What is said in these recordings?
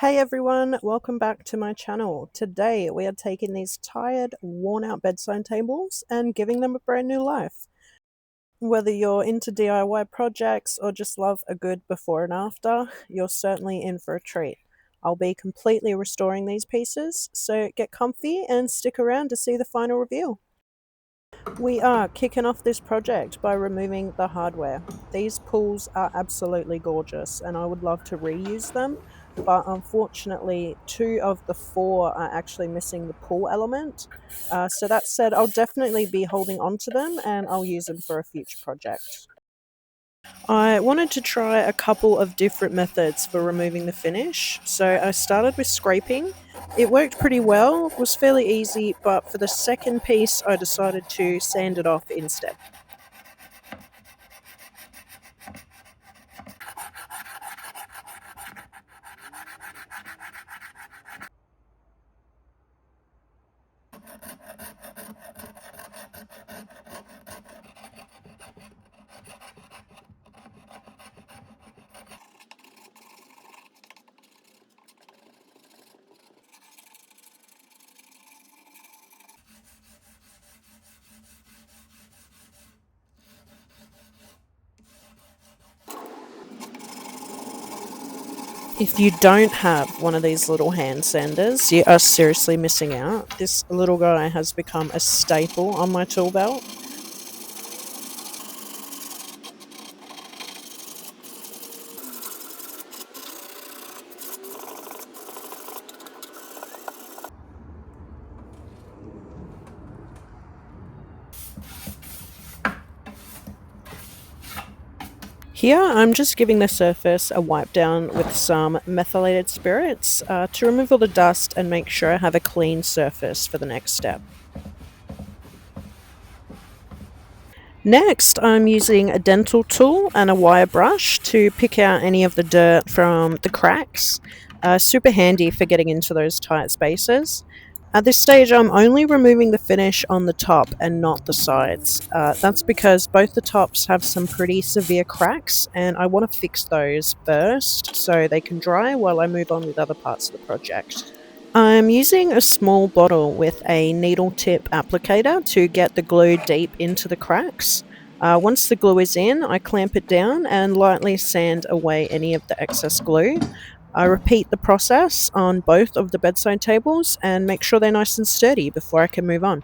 Hey everyone, welcome back to my channel. Today we are taking these tired, worn out bedside tables and giving them a brand new life. Whether you're into DIY projects or just love a good before and after, you're certainly in for a treat. I'll be completely restoring these pieces, so get comfy and stick around to see the final reveal. We are kicking off this project by removing the hardware. These pools are absolutely gorgeous and I would love to reuse them, but unfortunately 2 of the 4 are actually missing the pool element. So that said, I'll definitely be holding on to them and I'll use them for a future project. I wanted to try a couple of different methods for removing the finish. So I started with scraping. It worked pretty well, was fairly easy, but for the second piece I decided to sand it off instead. If you don't have one of these little hand sanders, you are seriously missing out. This little guy has become a staple on my tool belt. Here I'm just giving the surface a wipe down with some methylated spirits to remove all the dust and make sure I have a clean surface for the next step. Next, I'm using a dental tool and a wire brush to pick out any of the dirt from the cracks. Super handy for getting into those tight spaces. At this stage, I'm only removing the finish on the top and not the sides. That's because both the tops have some pretty severe cracks and I want to fix those first so they can dry while I move on with other parts of the project. I'm using a small bottle with a needle tip applicator to get the glue deep into the cracks. Once the glue is in, I clamp it down and lightly sand away any of the excess glue. I repeat the process on both of the bedside tables and make sure they're nice and sturdy before I can move on.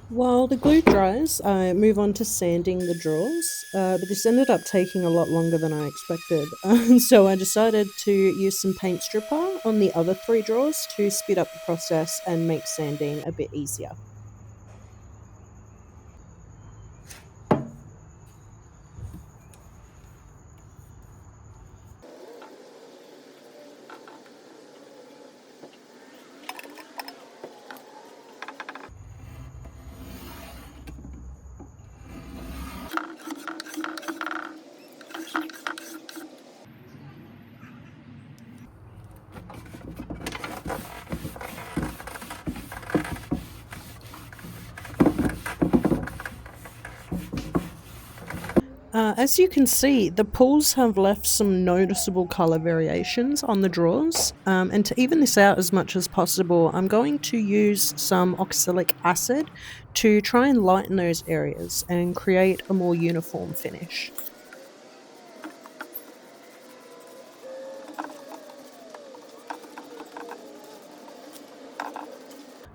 While the glue dries, I move on to sanding the drawers, but this ended up taking a lot longer than I expected, so I decided to use some paint stripper on the other 3 drawers to speed up the process and make sanding a bit easier. As you can see, the pools have left some noticeable colour variations on the drawers, and to even this out as much as possible, I'm going to use some oxalic acid to try and lighten those areas and create a more uniform finish.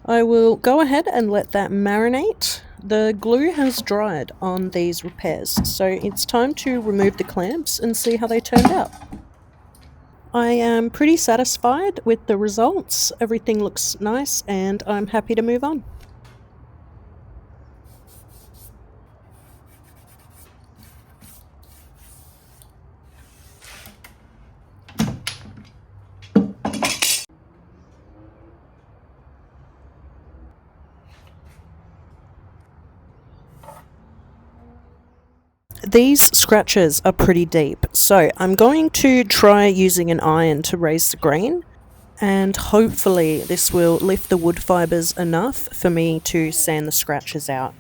I will go ahead and let that marinate. The glue has dried on these repairs, so it's time to remove the clamps and see how they turned out. I am pretty satisfied with the results. Everything looks nice and I'm happy to move on. These scratches are pretty deep, so I'm going to try using an iron to raise the grain, and hopefully this will lift the wood fibres enough for me to sand the scratches out.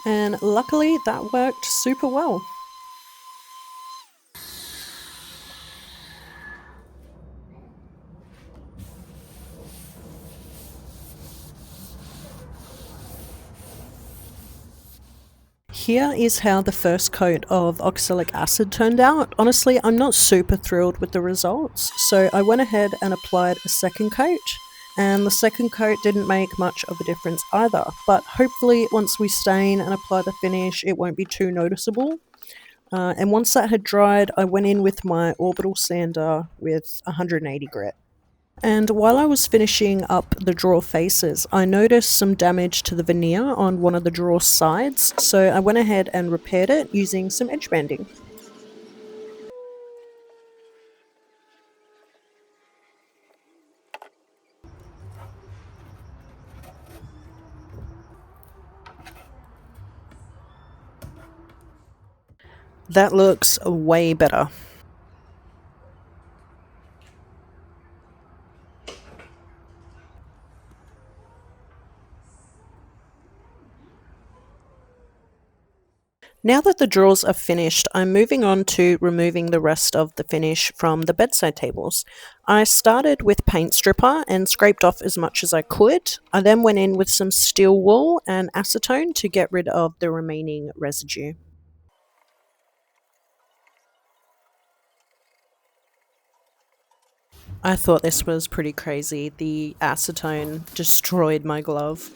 And luckily that worked super well. Here is how the first coat of oxalic acid turned out. Honestly, I'm not super thrilled with the results, so I went ahead and applied a second coat, and the second coat didn't make much of a difference either, but hopefully once we stain and apply the finish it won't be too noticeable. And once that had dried, I went in with my orbital sander with 180 grit. And while I was finishing up the drawer faces, I noticed some damage to the veneer on one of the drawer sides, so I went ahead and repaired it using some edge banding. That looks way better. Now that the drawers are finished, I'm moving on to removing the rest of the finish from the bedside tables. I started with paint stripper and scraped off as much as I could. I then went in with some steel wool and acetone to get rid of the remaining residue. I thought this was pretty crazy. The acetone destroyed my glove.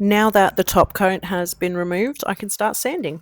Now that the top coat has been removed, I can start sanding.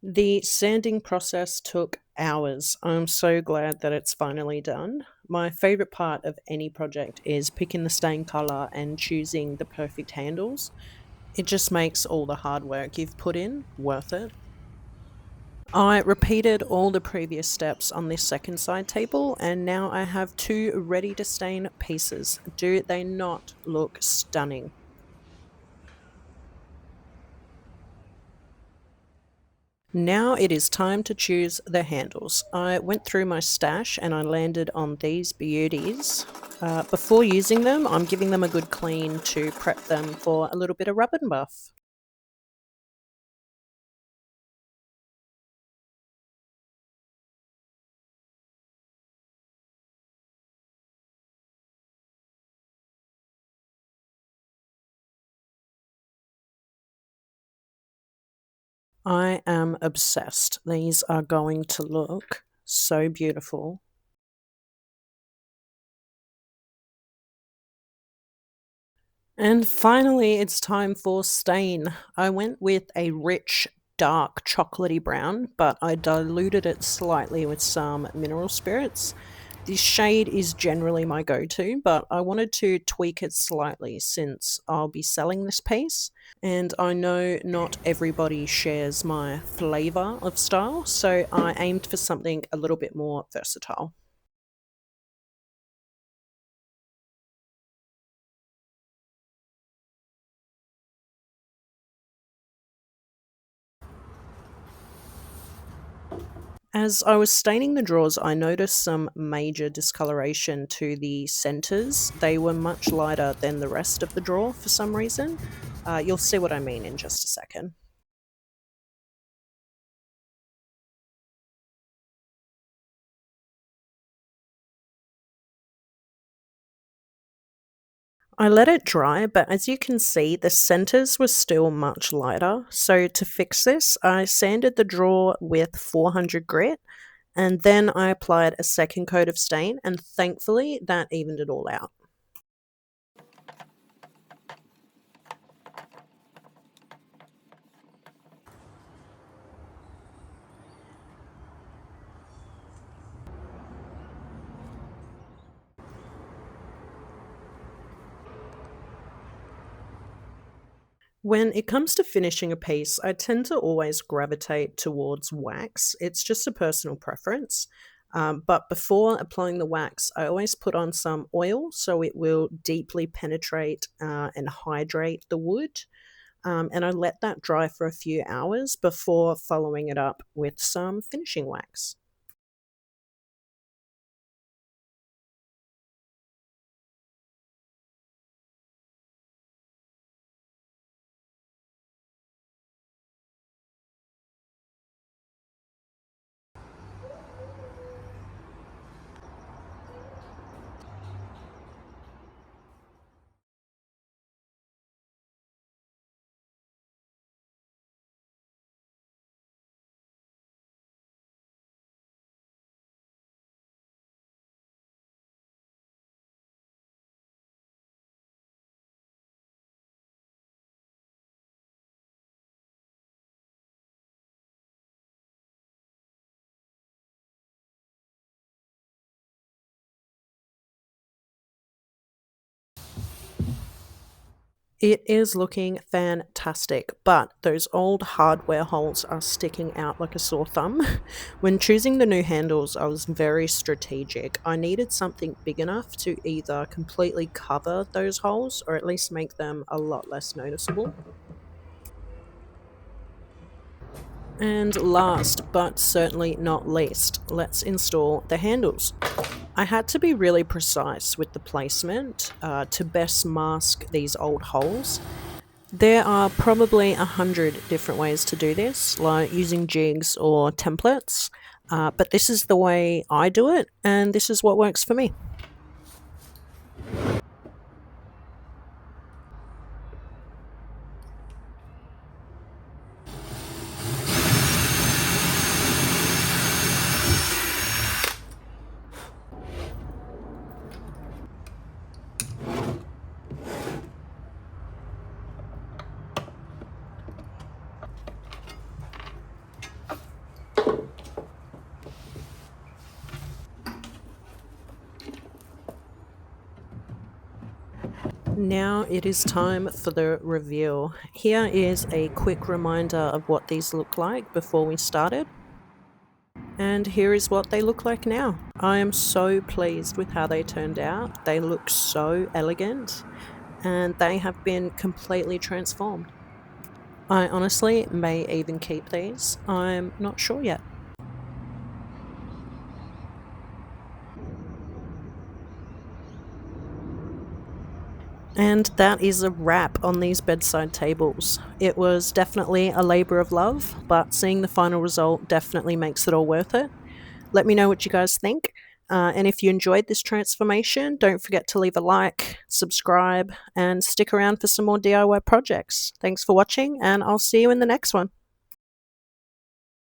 The sanding process took hours. I'm so glad that it's finally done. My favourite part of any project is picking the stain colour and choosing the perfect handles. It just makes all the hard work you've put in worth it. I repeated all the previous steps on this second side table, and now I have two ready to stain pieces. Do they not look stunning? Now it is time to choose the handles. I went through my stash and I landed on these beauties. Before using them, I'm giving them a good clean to prep them for a little bit of rub and buff. I am obsessed. These are going to look So beautiful. And finally, it's time for stain. I went with a rich, dark, chocolatey brown, but I diluted it slightly with some mineral spirits. This shade is generally my go to, but I wanted to tweak it slightly since I'll be selling this piece. And I know not everybody shares my flavor of style, so I aimed for something a little bit more versatile. As I was staining the drawers, I noticed some major discoloration to the centers. They were much lighter than the rest of the drawer for some reason. You'll see what I mean in just a second. I let it dry, but as you can see, the centers were still much lighter. So to fix this, I sanded the drawer with 400 grit, and then I applied a second coat of stain, and thankfully that evened it all out. When it comes to finishing a piece, I tend to always gravitate towards wax. It's just a personal preference. But before applying the wax, I always put on some oil so it will deeply penetrate and hydrate the wood. And I let that dry for a few hours before following it up with some finishing wax. It is looking fantastic, but those old hardware holes are sticking out like a sore thumb. When choosing the new handles, I was very strategic. I needed something big enough to either completely cover those holes or at least make them a lot less noticeable. And last but certainly not least, let's install the handles. I had to be really precise with the placement to best mask these old holes. There are probably 100 different ways to do this, like using jigs or templates, but this is the way I do it, and this is what works for me. Now it is time for the reveal. Here is a quick reminder of what these look like before we started. And here is what they look like now. I am so pleased with how they turned out. They look so elegant and they have been completely transformed. I honestly may even keep these. I'm not sure yet. And that is a wrap on these bedside tables. It was definitely a labour of love, but seeing the final result definitely makes it all worth it. Let me know what you guys think. And if you enjoyed this transformation, don't forget to leave a like, subscribe, and stick around for some more DIY projects. Thanks for watching, and I'll see you in the next one.